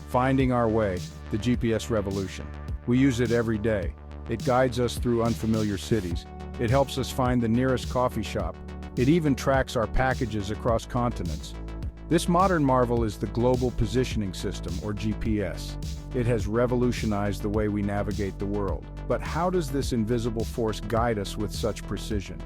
Finding our way, the GPS revolution. We use it every day. It guides us through unfamiliar cities. It helps us find the nearest coffee shop. It even tracks our packages across continents. This modern marvel is the Global Positioning System, or GPS. It has revolutionized the way we navigate the world. But how does this invisible force guide us with such precision?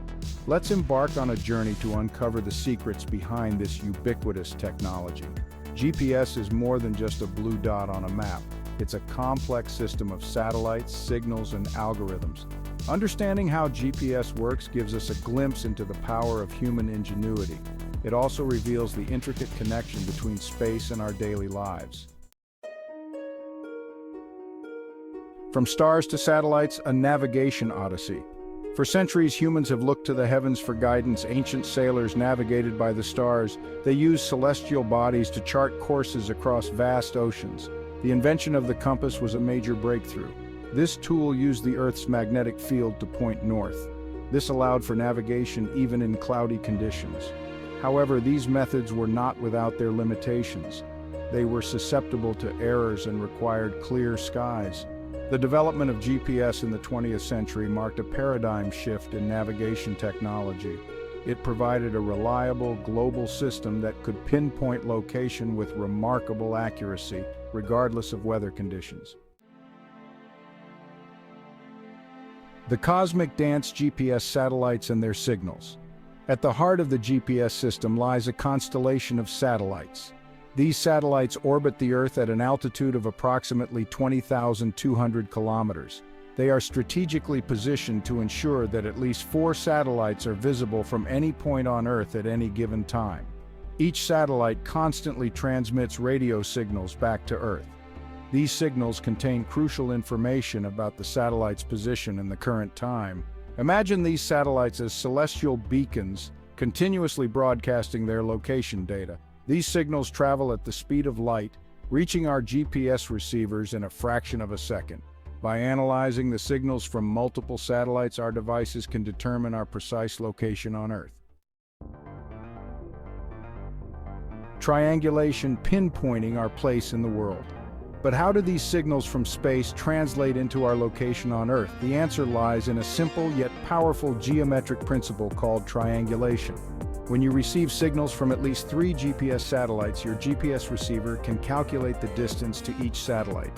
Let's embark on a journey to uncover the secrets behind this ubiquitous technology. GPS is more than just a blue dot on a map. It's a complex system of satellites, signals, and algorithms. Understanding how GPS works gives us a glimpse into the power of human ingenuity. It also reveals the intricate connection between space and our daily lives. From stars to satellites, a navigation odyssey. For centuries, humans have looked to the heavens for guidance. Ancient sailors navigated by the stars. They used celestial bodies to chart courses across vast oceans. The invention of the compass was a major breakthrough. This tool used the Earth's magnetic field to point north. This allowed for navigation even in cloudy conditions. However, these methods were not without their limitations. They were susceptible to errors and required clear skies. The development of GPS in the 20th century marked a paradigm shift in navigation technology. It provided a reliable, global system that could pinpoint location with remarkable accuracy, regardless of weather conditions. The cosmic dance: GPS satellites and their signals. At the heart of the GPS system lies a constellation of satellites. These satellites orbit the Earth at an altitude of approximately 20,200 kilometers. They are strategically positioned to ensure that at least 4 satellites are visible from any point on Earth at any given time. Each satellite constantly transmits radio signals back to Earth. These signals contain crucial information about the satellite's position and the current time. Imagine these satellites as celestial beacons, continuously broadcasting their location data. These signals travel at the speed of light, reaching our GPS receivers in a fraction of a second. By analyzing the signals from multiple satellites, our devices can determine our precise location on Earth. Triangulation: pinpointing our place in the world. But how do these signals from space translate into our location on Earth? The answer lies in a simple yet powerful geometric principle called triangulation. When you receive signals from at least 3 GPS satellites, your GPS receiver can calculate the distance to each satellite.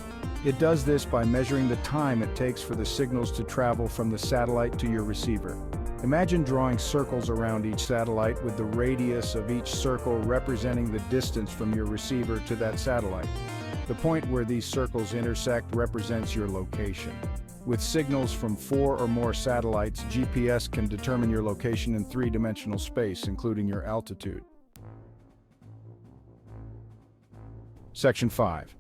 It does this by measuring the time it takes for the signals to travel from the satellite to your receiver. Imagine drawing circles around each satellite, with the radius of each circle representing the distance from your receiver to that satellite. The point where these circles intersect represents your location. With signals from 4 or more satellites, GPS can determine your location in 3-dimensional space, including your altitude. Section 5.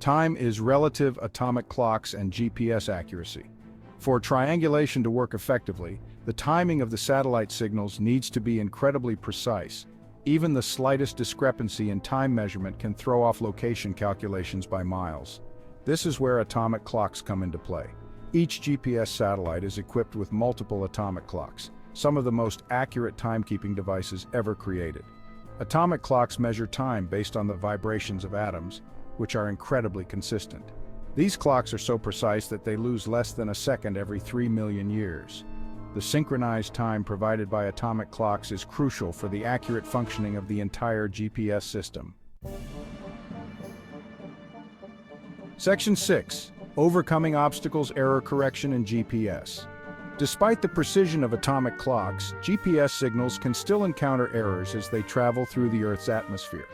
Time is relative atomic clocks and GPS accuracy. For triangulation to work effectively, the timing of the satellite signals needs to be incredibly precise. Even the slightest discrepancy in time measurement can throw off location calculations by miles. This is where atomic clocks come into play. Each GPS satellite is equipped with multiple atomic clocks, some of the most accurate timekeeping devices ever created. Atomic clocks measure time based on the vibrations of atoms, which are incredibly consistent. These clocks are so precise that they lose less than a second every 3 million years. The synchronized time provided by atomic clocks is crucial for the accurate functioning of the entire GPS system. Section 6. Overcoming obstacles, error correction, and GPS. Despite the precision of atomic clocks, GPS signals can still encounter errors as they travel through the Earth's atmosphere.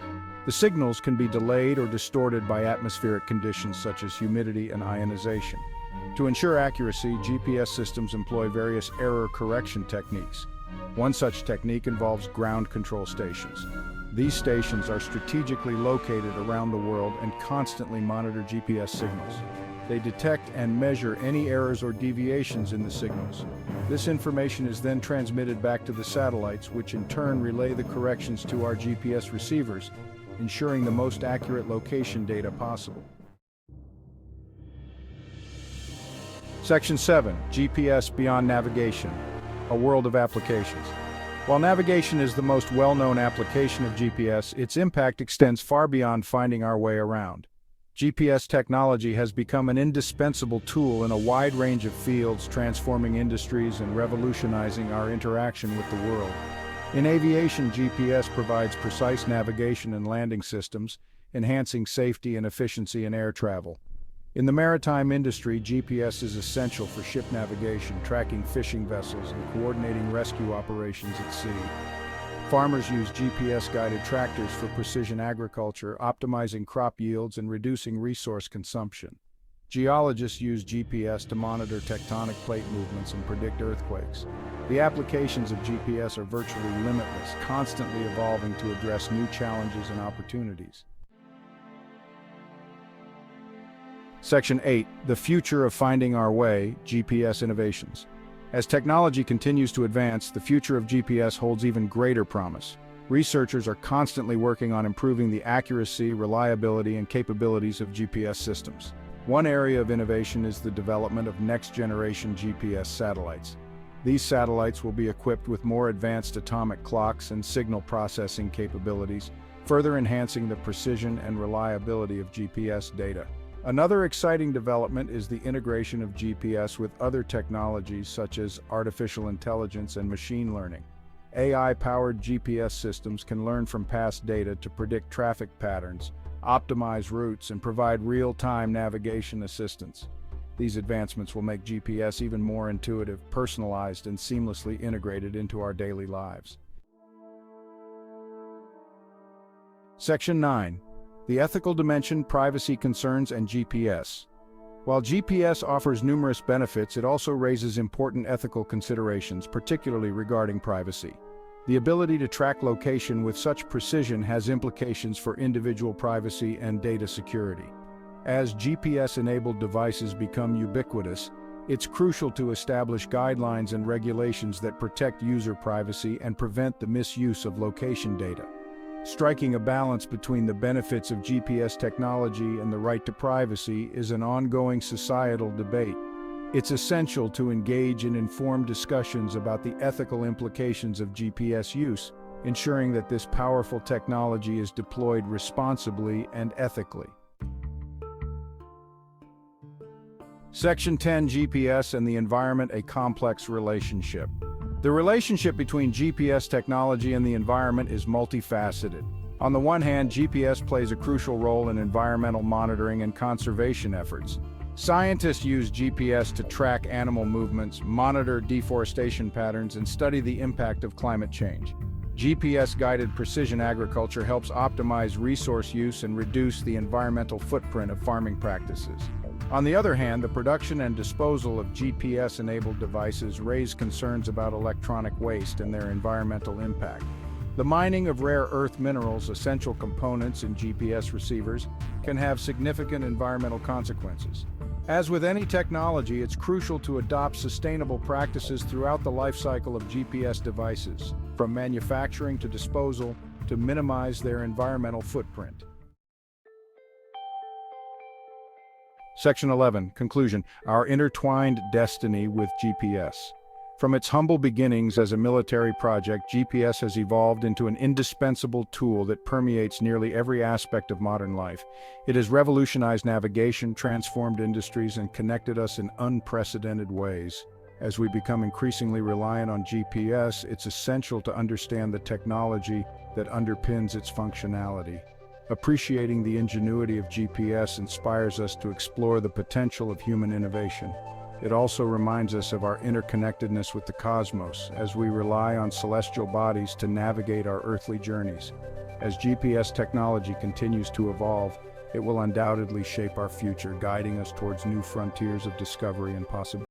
The signals can be delayed or distorted by atmospheric conditions such as humidity and ionization. To ensure accuracy, GPS systems employ various error correction techniques. One such technique involves ground control stations. These stations are strategically located around the world and constantly monitor GPS signals. They detect and measure any errors or deviations in the signals. This information is then transmitted back to the satellites, which in turn relay the corrections to our GPS receivers, ensuring the most accurate location data possible. Section 7. GPS Beyond Navigation, a world of applications. While navigation is the most well-known application of GPS, its impact extends far beyond finding our way around. GPS technology has become an indispensable tool in a wide range of fields, transforming industries and revolutionizing our interaction with the world. In aviation, GPS provides precise navigation and landing systems, enhancing safety and efficiency in air travel. In the maritime industry, GPS is essential for ship navigation, tracking fishing vessels, and coordinating rescue operations at sea. Farmers use GPS-guided tractors for precision agriculture, optimizing crop yields and reducing resource consumption. Geologists use GPS to monitor tectonic plate movements and predict earthquakes. The applications of GPS are virtually limitless, constantly evolving to address new challenges and opportunities. Section 8. The Future of Finding Our Way, GPS Innovations. As technology continues to advance, the future of GPS holds even greater promise. Researchers are constantly working on improving the accuracy, reliability, and capabilities of GPS systems. One area of innovation is the development of next-generation GPS satellites. These satellites will be equipped with more advanced atomic clocks and signal processing capabilities, further enhancing the precision and reliability of GPS data. Another exciting development is the integration of GPS with other technologies such as artificial intelligence and machine learning. AI-powered GPS systems can learn from past data to predict traffic patterns, optimize routes, and provide real-time navigation assistance. These advancements will make GPS even more intuitive, personalized, and seamlessly integrated into our daily lives. Section 9. The Ethical Dimension, Privacy Concerns, and GPS. While GPS offers numerous benefits, it also raises important ethical considerations, particularly regarding privacy. The ability to track location with such precision has implications for individual privacy and data security. As GPS-enabled devices become ubiquitous, it's crucial to establish guidelines and regulations that protect user privacy and prevent the misuse of location data. Striking a balance between the benefits of GPS technology and the right to privacy is an ongoing societal debate. It's essential to engage in informed discussions about the ethical implications of GPS use, ensuring that this powerful technology is deployed responsibly and ethically. Section 10. GPS and the Environment, a Complex Relationship. The relationship between GPS technology and the environment is multifaceted. On the one hand, GPS plays a crucial role in environmental monitoring and conservation efforts. Scientists use GPS to track animal movements, monitor deforestation patterns, and study the impact of climate change. GPS-guided precision agriculture helps optimize resource use and reduce the environmental footprint of farming practices. On the other hand, the production and disposal of GPS-enabled devices raise concerns about electronic waste and their environmental impact. The mining of rare earth minerals, essential components in GPS receivers, can have significant environmental consequences. As with any technology, it's crucial to adopt sustainable practices throughout the life cycle of GPS devices, from manufacturing to disposal, to minimize their environmental footprint. Section 11. Conclusion. Our Intertwined Destiny with GPS. From its humble beginnings as a military project, GPS has evolved into an indispensable tool that permeates nearly every aspect of modern life. It has revolutionized navigation, transformed industries, and connected us in unprecedented ways. As we become increasingly reliant on GPS, it's essential to understand the technology that underpins its functionality. Appreciating the ingenuity of GPS inspires us to explore the potential of human innovation. It also reminds us of our interconnectedness with the cosmos as we rely on celestial bodies to navigate our earthly journeys. As GPS technology continues to evolve, it will undoubtedly shape our future, guiding us towards new frontiers of discovery and possibility.